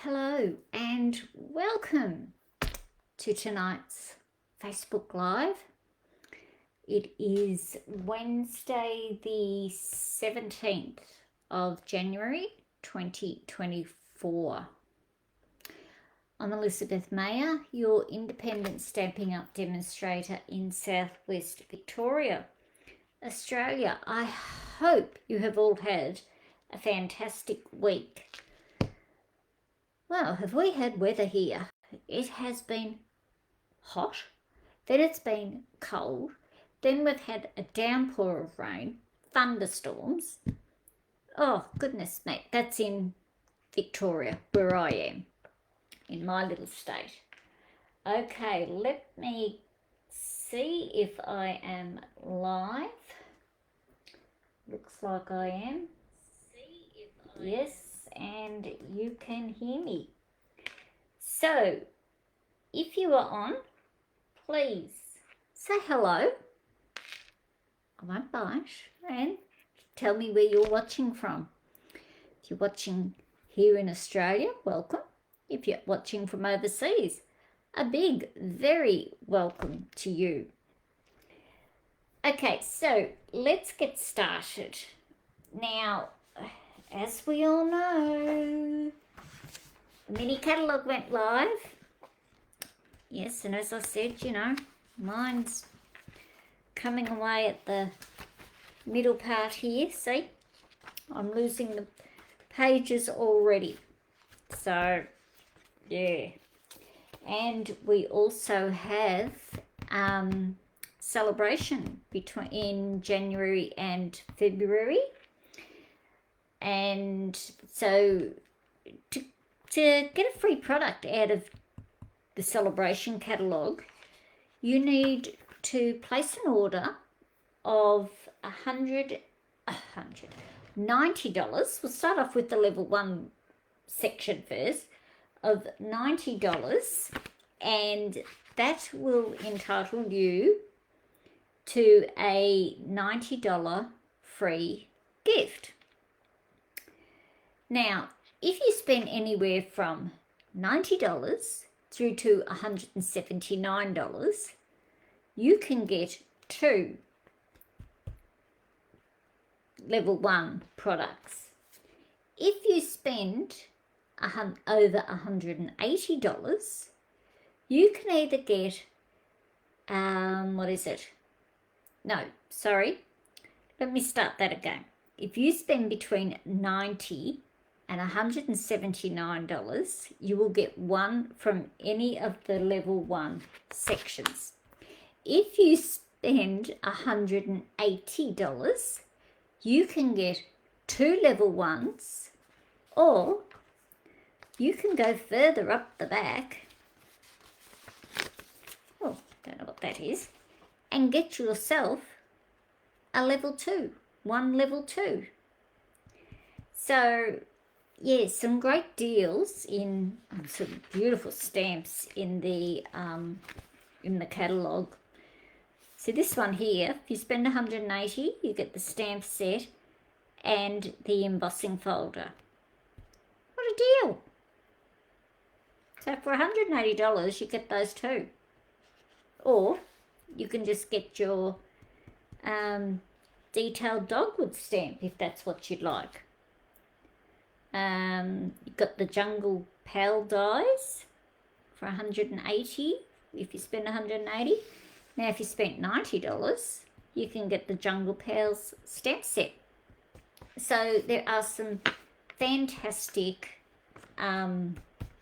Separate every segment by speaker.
Speaker 1: Hello and welcome to tonight's Facebook Live. It is Wednesday the 17th of January 2024. I'm Elizabeth Mayer, your independent Stampin' Up demonstrator in Southwest Victoria, Australia. I hope you have all had a fantastic week. Well, have we had weather here? It has been hot, then it's been cold, then we've had a downpour of rain, thunderstorms. Oh, goodness me, that's in Victoria, where I am, in my little state. Okay, let me see if I am live. Looks like I am. Yes, and you can hear me. So, if you are on, please say hello. I won't bite, and tell me where you're watching from. If you're watching here in Australia, welcome. If you're watching from overseas, a big, very welcome to you. Okay, so let's get started. Now, as we all know, the mini catalogue went live. Yes, and as I said, mine's coming away at the middle part here. See, I'm losing the pages already. So, yeah. And we also have celebration in January and February. And so to get a free product out of the celebration catalogue, you need to place an order of $90. We'll start off with the level 1 section first, of $90, and that will entitle you to a $90 free gift. Now, if you spend anywhere from $90 through to $179, you can get 2 level 1 products. If you spend over $180, you can either get, let me start that again. If you spend between $90 and $179, you will get 1 from any of the level 1 sections. If you spend $180, you can get 2 level 1s, or you can go further up the back, don't know what that is, and get yourself a level 2, 1 level 2. So, yeah, some great deals in some beautiful stamps in the catalogue. So this one here, if you spend $180, you get the stamp set and the embossing folder. What a deal! So for $180, you get those 2. Or you can just get your detailed dogwood stamp if that's what you'd like. You've got the Jungle Pal dies for $180 if you spend $180. Now, if you spent $90, you can get the Jungle Pals stamp set. So there are some fantastic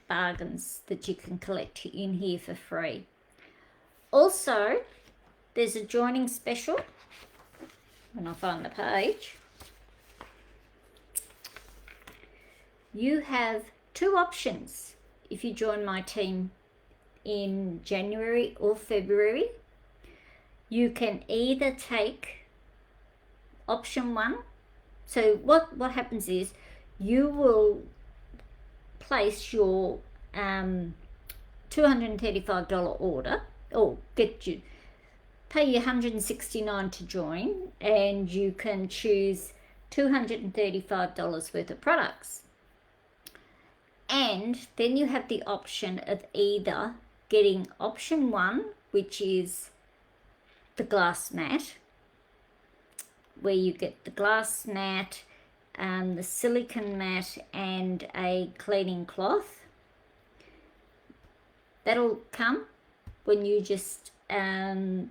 Speaker 1: bargains that you can collect in here for free. Also, there's a joining special when I find the page. You have 2 options if you join my team in January or February. You can either take option 1. So what happens is you will place your $235 order, or pay you $169 to join, and you can choose $235 worth of products. And then you have the option of either getting option 1, which is the glass mat, where you get the glass mat, the silicone mat, and a cleaning cloth. That'll come when you just pay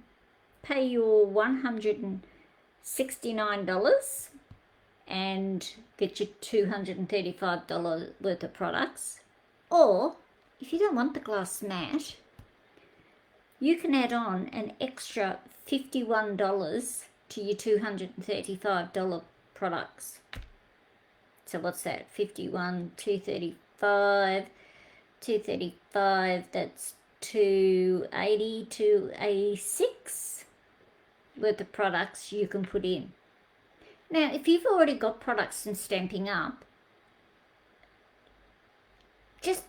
Speaker 1: your $169 and get your $235 worth of products. Or if you don't want the glass mat, you can add on an extra $51 to your $235 products. So what's that? 51, 235, 235, that's 280, 286 worth of products you can put in. Now, if you've already got products in Stampin' Up, just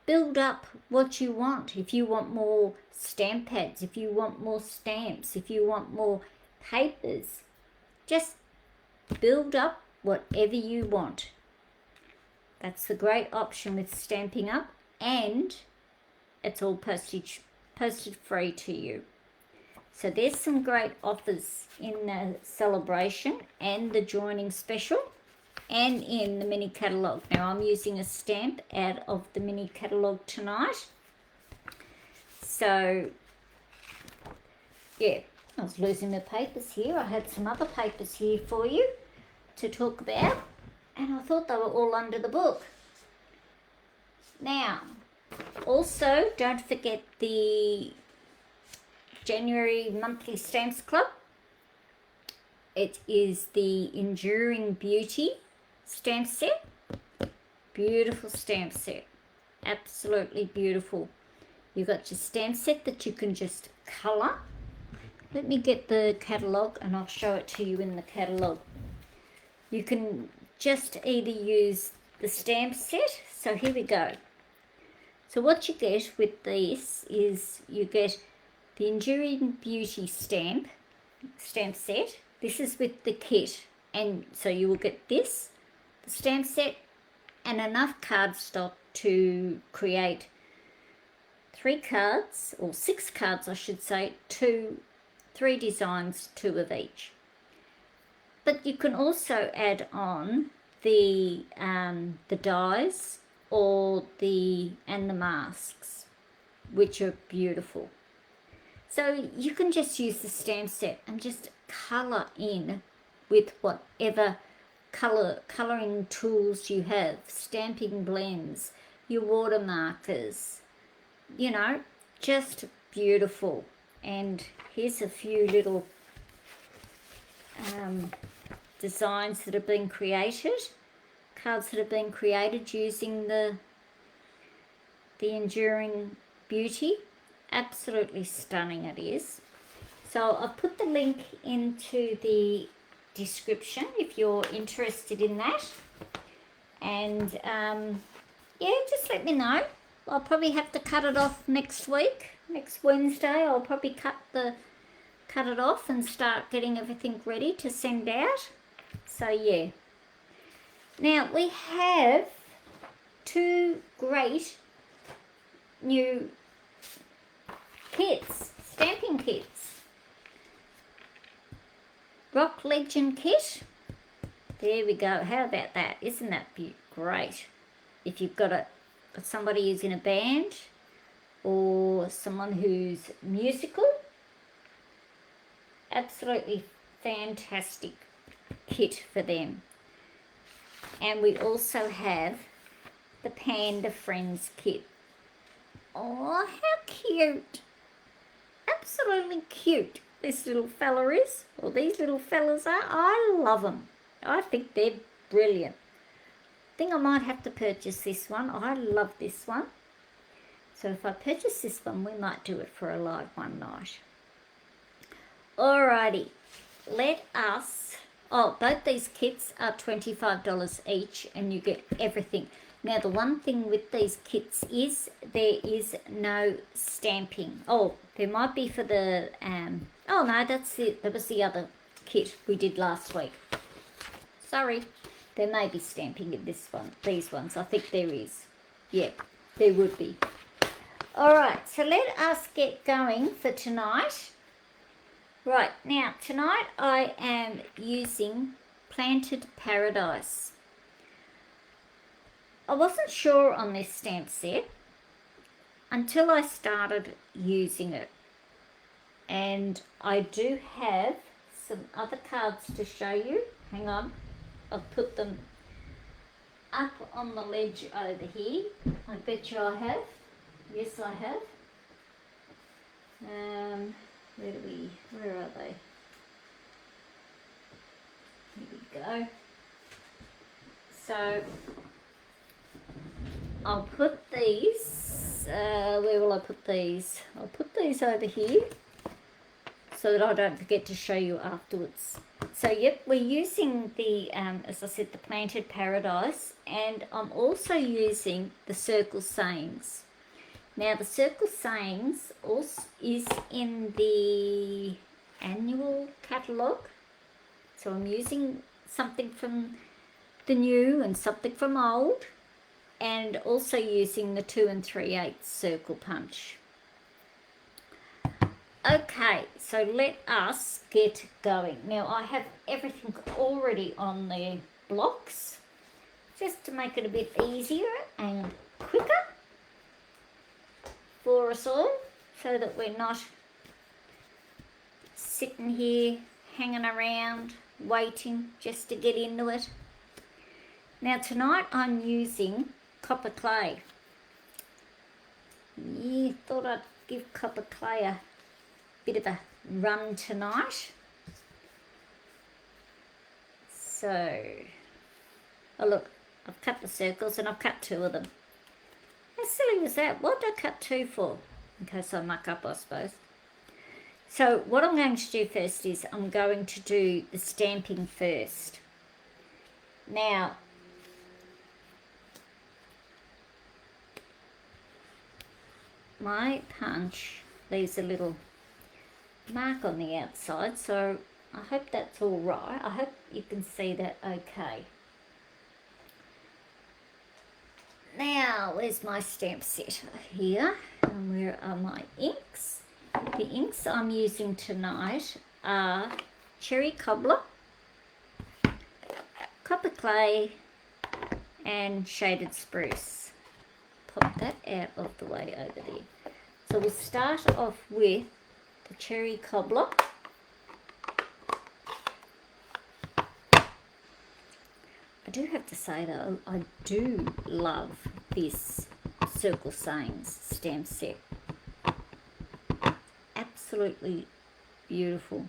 Speaker 1: build up what you want. If you want more stamp pads, if you want more stamps, if you want more papers, just build up whatever you want. That's the great option with Stampin' Up, and it's all postage free to you. So there's some great offers in the celebration and the joining special and in the mini catalogue. Now I'm using a stamp out of the mini catalogue tonight. So yeah, I was losing the papers here. I had some other papers here for you to talk about, and I thought they were all under the book. Now, also don't forget the January monthly stamps club. It is the Enduring Beauty stamp set. Beautiful stamp set, absolutely beautiful. You've got your stamp set that you can just colour. Let me get the catalogue and I'll show it to you in the catalogue. You can just either use the stamp set. So here we go. So what you get with this is you get the Enduring Beauty stamp set. This is with the kit, and so you will get this, the stamp set, and enough cardstock to create 3 cards, or 6 cards I should say, 3 designs, 2 of each. But you can also add on the dies and the masks, which are beautiful. So you can just use the stamp set and just colour in with whatever colouring tools you have, stamping blends, your watermarkers, you know, just beautiful. And here's a few little designs that have been created, cards that have been created using the Enduring Beauty. Absolutely stunning it is. So I've put the link into the description if you're interested in that. And yeah, just let me know. I'll probably have to cut it off next week. Next Wednesday I'll probably cut it off and start getting everything ready to send out. So yeah. Now we have 2 great new kits, stamping kits. Rock Legend kit. There we go. How about that? Isn't that great? If you've got somebody who's in a band or someone who's musical, absolutely fantastic kit for them. And we also have the Panda Friends kit. Oh, how cute. Absolutely cute this little fella is, or these little fellas are. I love them. I think they're brilliant. I think I might have to purchase this one. I love this one. So if I purchase this one, we might do it for a live one night. Alrighty, both these kits are $25 each, and you get everything. Now, the one thing with these kits is there is no stamping. Oh, there might be for the, oh no, that's it. That was the other kit we did last week. Sorry. There may be stamping in these ones. I think there is. Yeah, there would be. All right, so let us get going for tonight. Right, now tonight I am using Planted Paradise. I wasn't sure on this stamp set until I started using it. And I do have some other cards to show you. Hang on, I'll put them up on the ledge over here. I bet you I have. Yes, I have. Where are they? Here we go. So I'll put these, where will I put these? I'll put these over here so that I don't forget to show you afterwards. So yep, we're using the, as I said, the Planted Paradise, and I'm also using the Circle Sayings. Now the Circle Sayings also is in the annual catalogue. So I'm using something from the new and something from old, and also using the 2 3/8 circle punch. Okay, so let us get going. Now I have everything already on the blocks, just to make it a bit easier and quicker for us all, so that we're not sitting here hanging around waiting just to get into it. Now tonight I'm using Copper Clay. Yeah, thought I'd give Copper Clay a bit of a run tonight. So, oh look, I've cut the circles and I've cut 2 of them. How silly was that? What did I cut 2 for? In case I muck up, I suppose. So what I'm going to do first is I'm going to do the stamping first. Now, my punch leaves a little mark on the outside, so I hope that's all right. I hope you can see that okay. Now, where's my stamp set? Here. And where are my inks? The inks I'm using tonight are Cherry Cobbler, Copper Clay, and Shaded Spruce. Pop that out of the way over there. So we'll start off with the Cherry Cobbler. I do have to say though, I do love this Circle Sayings stamp set. Absolutely beautiful.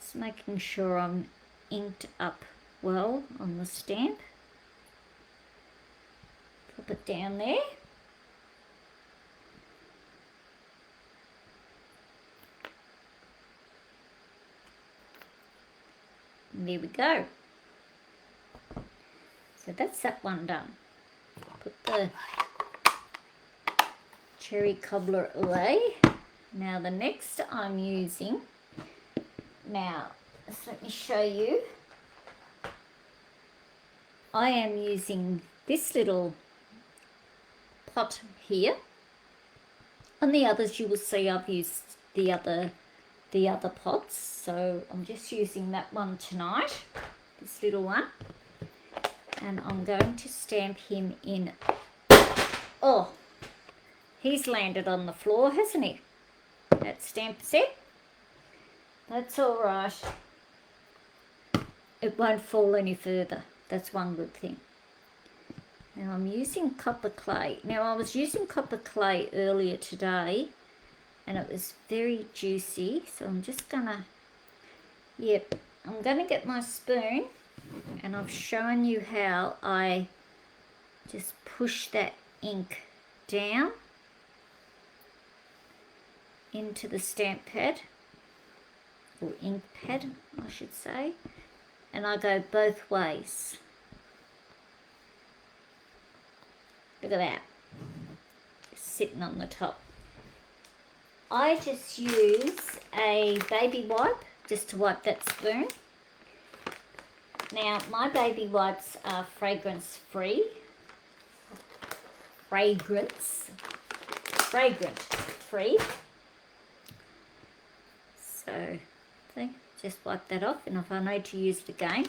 Speaker 1: Just making sure I'm inked up well on the stamp. Pop it down there. And there we go. So that's that one done. Put the Cherry Cobbler away. Now the next I'm using, now just let me show you. I am using this little pot here. On the others you will see I've used the other pots, so I'm just using that one tonight, this little one. And I'm going to stamp him in. Oh, he's landed on the floor, hasn't he? That stamp set. That's all right. It won't fall any further. That's one good thing. Now I'm using Copper Clay. Now I was using Copper Clay earlier today and it was very juicy. So I'm just gonna, I'm gonna get my spoon, and I've shown you how I just push that ink down into the stamp pad, or ink pad I should say, and I go both ways. Look at that, just sitting on the top. I just use a baby wipe just to wipe that spoon. Now my baby wipes are fragrance free. fragrant free. So see, just wipe that off, and if I need to use it again,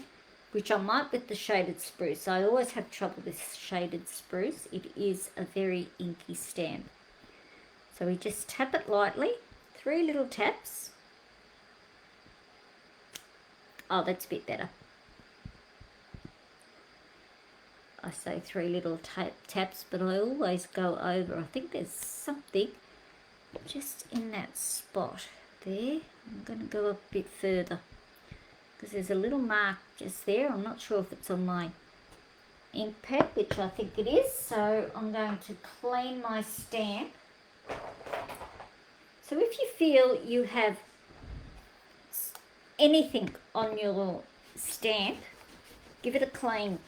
Speaker 1: which I might with the shaded spruce, I always have trouble with shaded spruce. It is a very inky stamp. So we just tap it lightly, 3 little taps. Oh, that's a bit better. I say 3 little taps, but I always go over. I think there's something just in that spot there. I'm going to go a bit further because there's a little mark just there. I'm not sure if it's on my ink pad, which I think it is. So I'm going to clean my stamp. So if you feel you have anything on your stamp, give it a clean.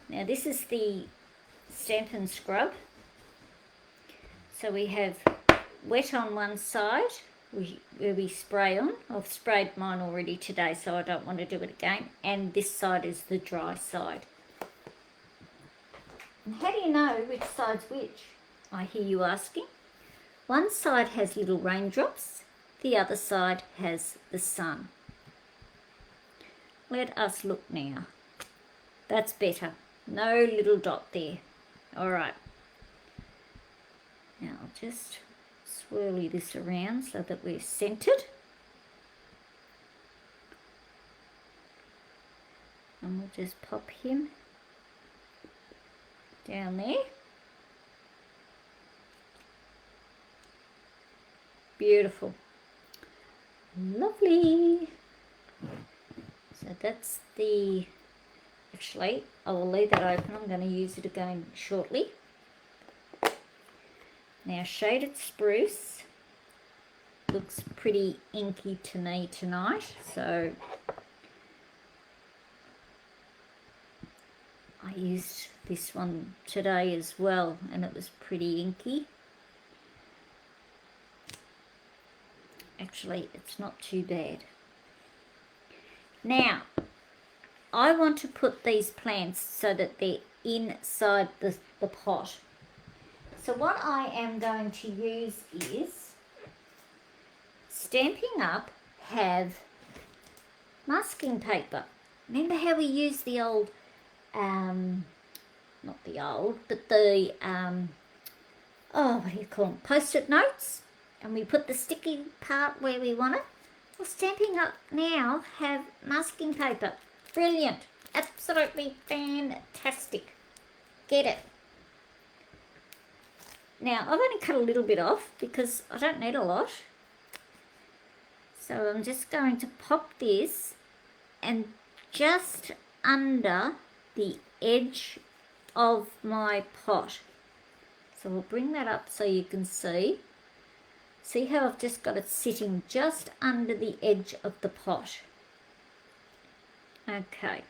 Speaker 1: Now this is the Stampin' Scrub. So we have wet on one side where we spray on. I've sprayed mine already today, so I don't want to do it again. And this side is the dry side. And how do you know which side's which? I hear you asking. One side has little raindrops, the other side has the sun. Let us look now. That's better. No little dot there. All right. Now I'll just swirly this around so that we're centered. And we'll just pop him down there. Beautiful. Lovely. So that's the... Actually, I will leave that open. I'm going to use it again shortly. Now, shaded spruce looks pretty inky to me tonight, so I used this one today as well, and it was pretty inky. Actually, it's not too bad. Now, I want to put these plants so that they're inside the pot. So what I am going to use is Stampin' Up! Have masking paper. Remember how we used the old, not the old, but the, what do you call them, Post-it notes? And we put the sticky part where we want it. Well, Stampin' Up! Now have masking paper. Brilliant. Absolutely fantastic. Get it. Now, I've only cut a little bit off because I don't need a lot. So I'm just going to pop this and just under the edge of my pot. So we'll bring that up so you can see. See how I've just got it sitting just under the edge of the pot. Okay.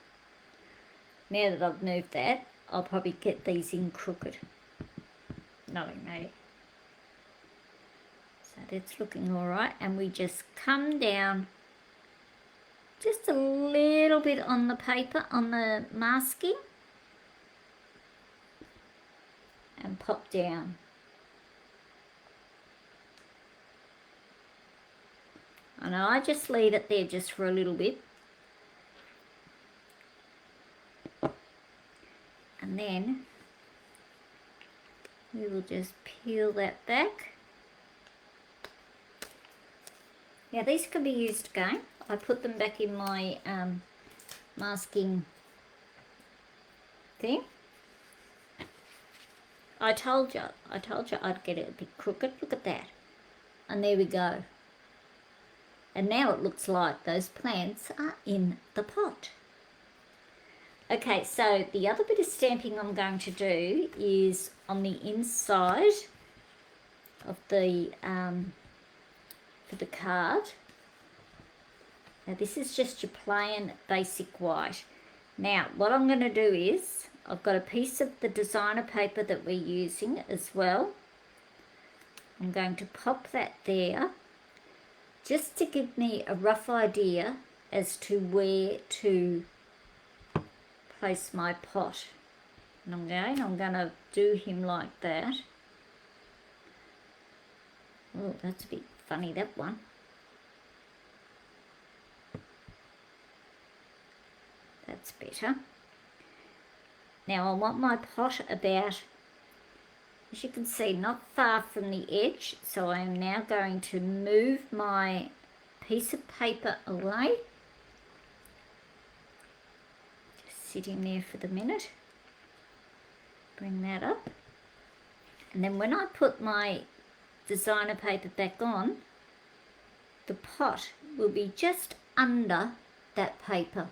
Speaker 1: Now that I've moved that, I'll probably get these in crooked. Knowing me. So that's looking all right. And we just come down just a little bit on the paper, on the masking. And pop down. And I just leave it there just for a little bit. And then we will just peel that back. Now these can be used again. I put them back in my masking thing. I told you I'd get it a bit crooked. Look at that. And there we go. And now it looks like those plants are in the pot. Okay, so the other bit of stamping I'm going to do is on the inside of the for the card. Now this is just your plain basic white. Now what I'm going to do is I've got a piece of the designer paper that we're using as well. I'm going to pop that there just to give me a rough idea as to where to place my pot. And again, I'm going to do him like that. Oh, that's a bit funny, that one. That's better. Now I want my pot about, as you can see, not far from the edge. So I am now going to move my piece of paper away. Just sitting there for the minute. Bring that up. And then when I put my designer paper back on, the pot will be just under that paper.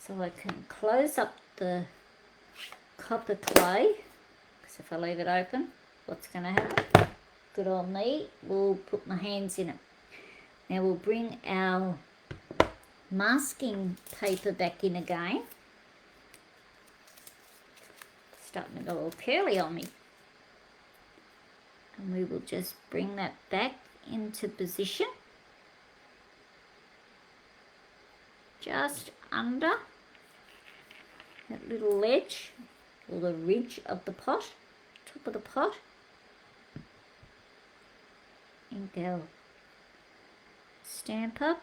Speaker 1: So I can close up the copper clay, because if I leave it open, what's going to happen? Good old me, we'll put my hands in it. Now we'll bring our masking paper back in again. Starting to go all curly on me. And we will just bring that back into position. Just under that little ledge or the ridge of the pot, top of the pot. And go. Stamp up.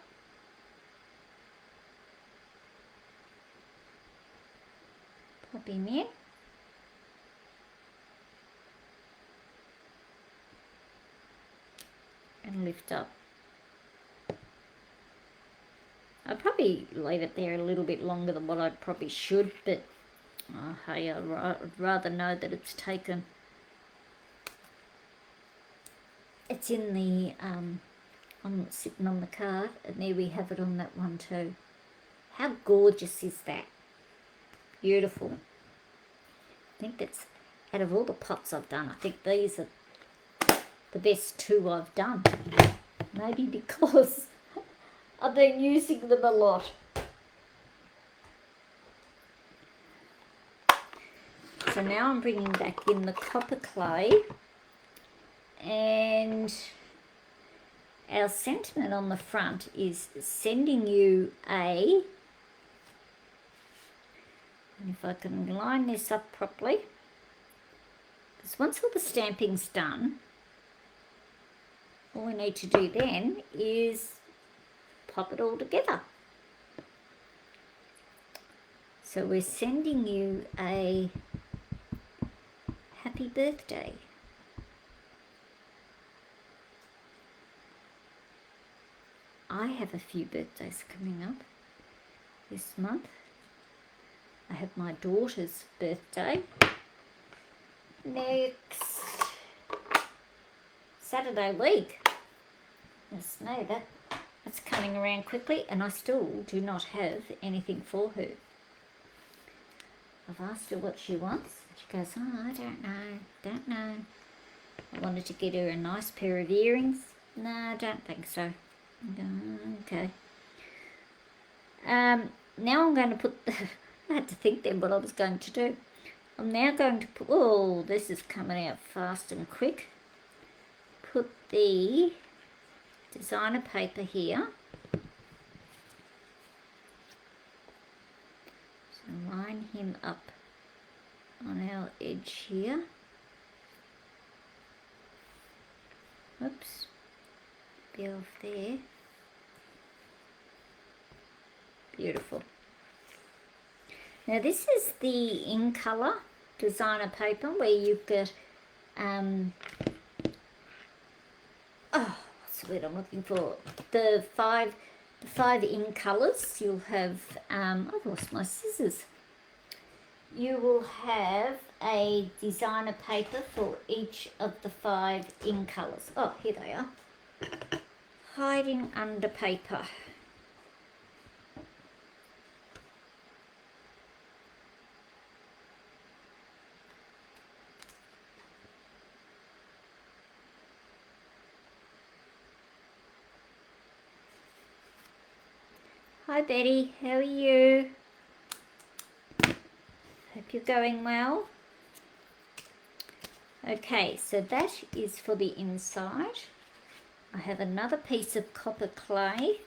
Speaker 1: Pop him in. And lift up. I'd probably leave it there a little bit longer than what I probably should, but hey, I'd rather know that it's taken. It's in the, I'm sitting on the card, and there we have it on that one too. How gorgeous is that? Beautiful. I think that's, out of all the pots I've done, I think these are the best two I've done. Maybe because I've been using them a lot. So now I'm bringing back in the copper clay, and our sentiment on the front is sending you a, and if I can line this up properly, because once all the stamping's done, all we need to do then is pop it all together. So we're sending you a happy birthday. I have a few birthdays coming up this month. I have my daughter's birthday next Saturday week. Yes, no, that's coming around quickly, and I still do not have anything for her. I've asked her what she wants. She goes, oh, I don't know. I wanted to get her a nice pair of earrings. No, I don't think so. Okay. Now I'm going to put, I had to think then what I was going to do. I'm now going to put, oh, this is coming out fast and quick. Put the designer paper here. So line him up on our edge here. Oops. Be off there. Beautiful. Now this is the in colour designer paper where you've got what's the word I'm looking for? The five in colours. You'll have I've lost my scissors. You will have a designer paper for each of the 5 in colours. Oh, here they are. Hiding under paper. Hi Betty, how are you? Hope you're going well. Okay, so that is for the inside. I have another piece of copper clay,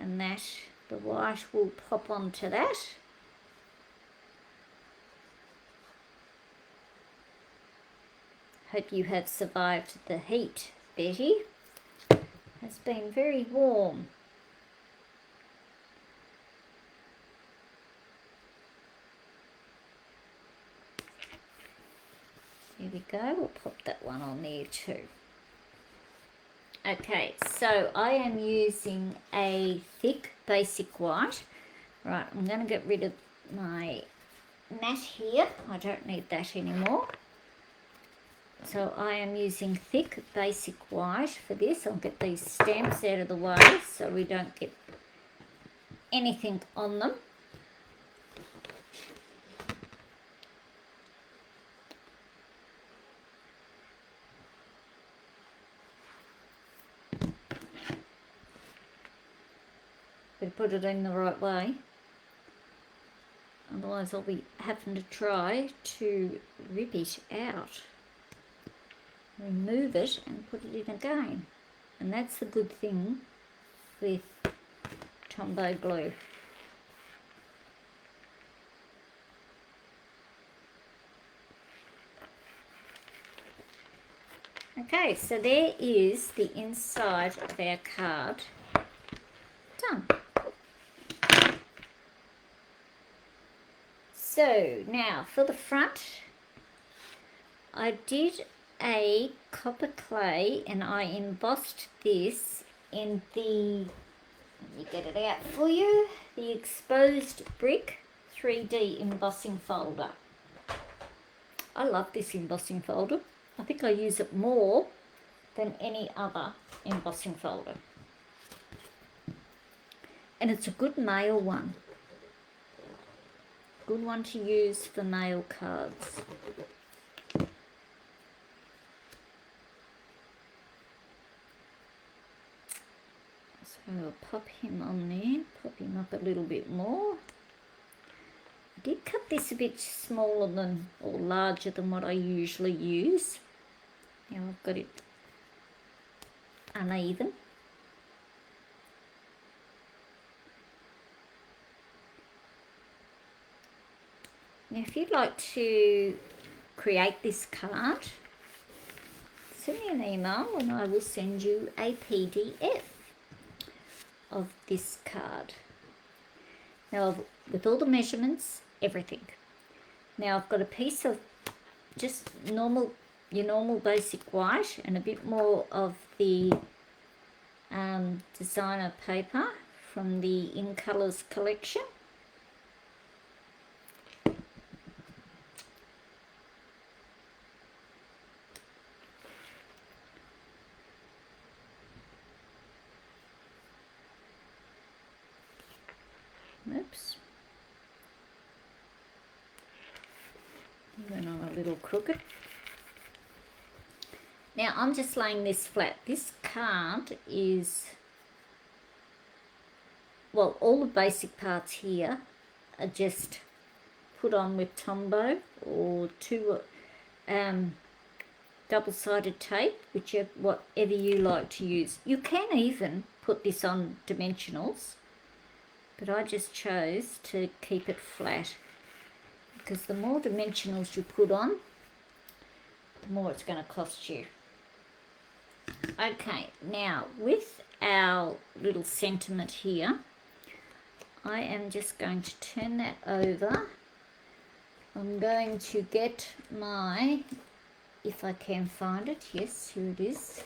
Speaker 1: and that the white will pop onto that. Hope you have survived the heat, Betty. Has been very warm. Here we go, we'll pop that one on there too. Okay, so I am using a thick basic white. Right, I'm going to get rid of my mat here. I don't need that anymore. So I am using thick basic white for this. I'll get these stamps out of the way so we don't get anything on them. Better put it in the right way. Otherwise I'll be having to try to rip it out. Remove it and put it in again. And that's the good thing with Tombow glue. Okay, so there is the inside of our card done. So now for the front, I did a copper clay and I embossed this in the, let me get it out for you, the exposed brick 3D embossing folder. I love this embossing folder. I think I use it more than any other embossing folder. And it's a good mail one. Good one to use for mail cards. So I'll pop him on there, pop him up a little bit more. I did cut this a bit smaller than, or larger than what I usually use. Now I've got it uneven. Now if you'd like to create this card, send me an email and I will send you a PDF of this card. Now with all the measurements, everything. Now I've got a piece of just normal, your normal basic white and a bit more of the designer paper from the In Colours collection. Oops. Went on a little crooked. Now I'm just laying this flat. This card is, well, all the basic parts here are just put on with Tombow or two double-sided tape, whatever you like to use. You can even put this on dimensionals, but I just chose to keep it flat because the more dimensionals you put on, the more it's going to cost you. Okay, now with our little sentiment here, I am just going to turn that over. I'm going to get my, if I can find it, yes, here it is,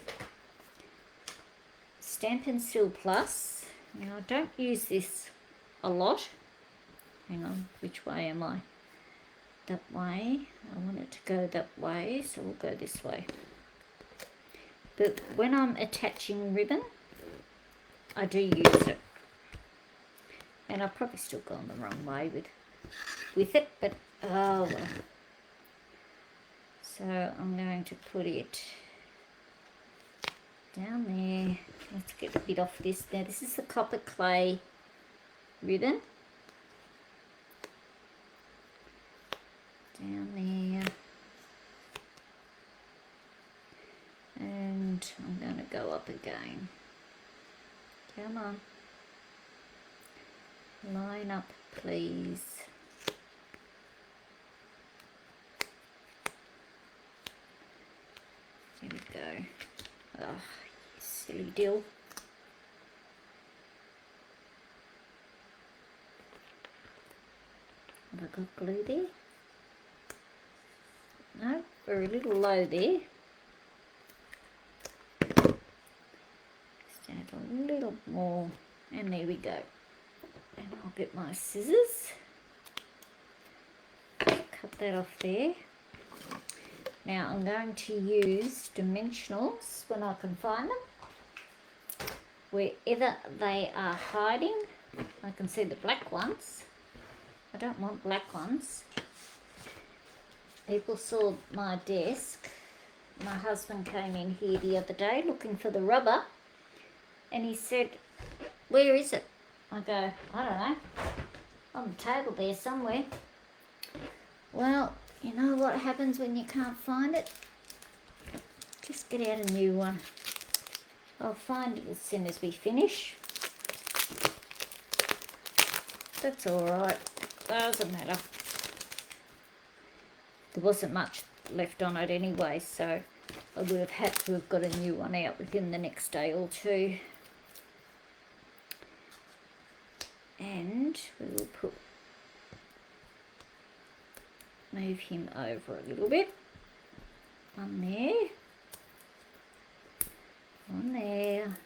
Speaker 1: Stampin' Seal Plus. Now I don't use this a lot. Hang on, which way am I? That way. I want it to go that way, so we'll go this way. But when I'm attaching ribbon, I do use it. And I've probably still gone the wrong way with it, but oh well. So I'm going to put it down there. Let's get a bit off this. Now this is the copper clay ribbon. Down there. And I'm going to go up again. Come on. Line up, please. silly dill. Have I got glue there? No, we're a little low there. Just add a little more, and there we go. And I'll get my scissors. Cut that off there. Now I'm going to use dimensionals when I can find them. Wherever they are hiding, I can see the black ones. I don't want black ones. People saw my desk. My husband came in here the other day looking for the rubber, and he said, "Where is it?" I go, "I don't know, on the table there somewhere." Well, you know what happens when you can't find it? Just get out a new one. I'll find it as soon as we finish. That's all right. Doesn't matter. There wasn't much left on it anyway, so I would have had to have got a new one out within the next day or two. And we will move him over a little bit. One there. One there.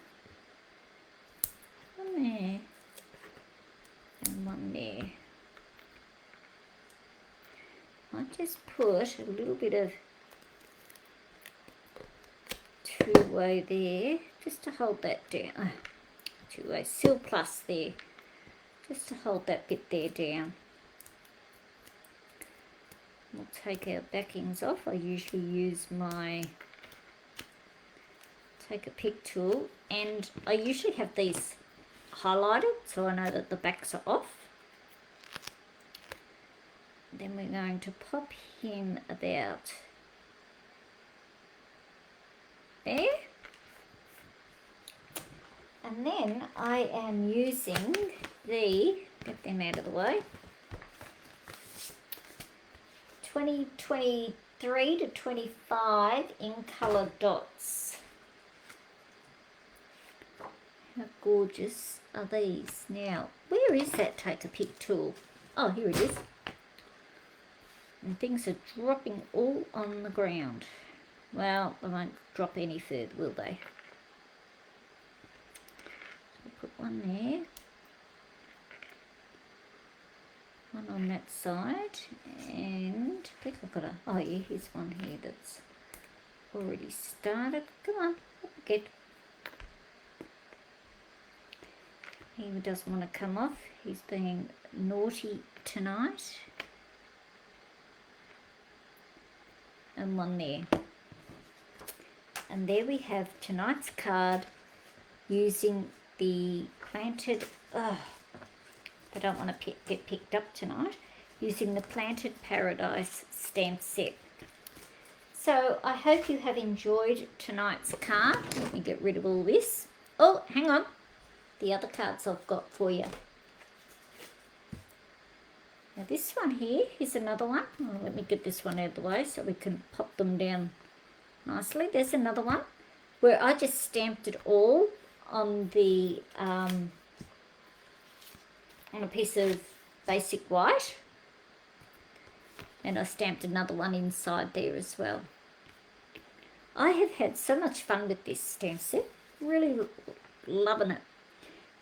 Speaker 1: One there. And one there. I just put a little bit of two-way there, just to hold that down. Two-way Sil Plus there, just to hold that bit there down. We'll take our backings off. I usually use take a pick tool, and I usually have these highlighted so I know that the backs are off. Then we're going to pop him about there. And then I am using get them out of the way, 2023 to 25 in colour dots. How gorgeous are these? Now, where is that take a pick tool? Oh, here it is. And things are dropping all on the ground. Well, they won't drop any further, will they? So put one there. One on that side. And I think I've got oh yeah, here's one here that's already started. Come on, get. He doesn't want to come off. He's being naughty tonight. And one there. And there we have tonight's card using the planted, I don't want to get picked up tonight, using the Planted Paradise stamp set. So I hope you have enjoyed tonight's card. Let me get rid of all this. Oh, hang on. The other cards I've got for you. Now this one here is another one. Oh, let me get this one out of the way so we can pop them down nicely. There's another one where I just stamped it all on the on a piece of basic white, and I stamped another one inside there as well. I have had so much fun with this stamp set. Really loving it.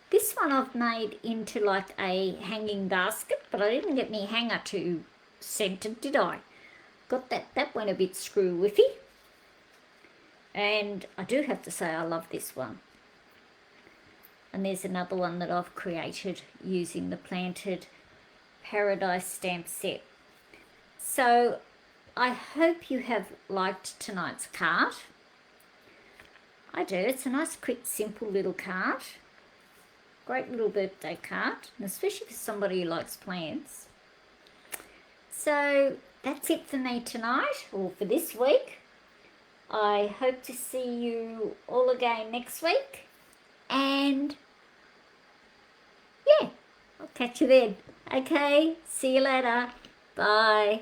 Speaker 1: This one I've made into like a hanging basket, but I didn't get my hanger to centered, did I? Got that went a bit screw-whiffy. And I do have to say I love this one. And there's another one that I've created using the Planted Paradise stamp set. So I hope you have liked tonight's card. I do. It's a nice, quick, simple little card. Great little birthday card, and especially for somebody who likes plants. So that's it for me tonight, or for this week. I hope to see you all again next week. And yeah, I'll catch you then. Okay, see you later. Bye.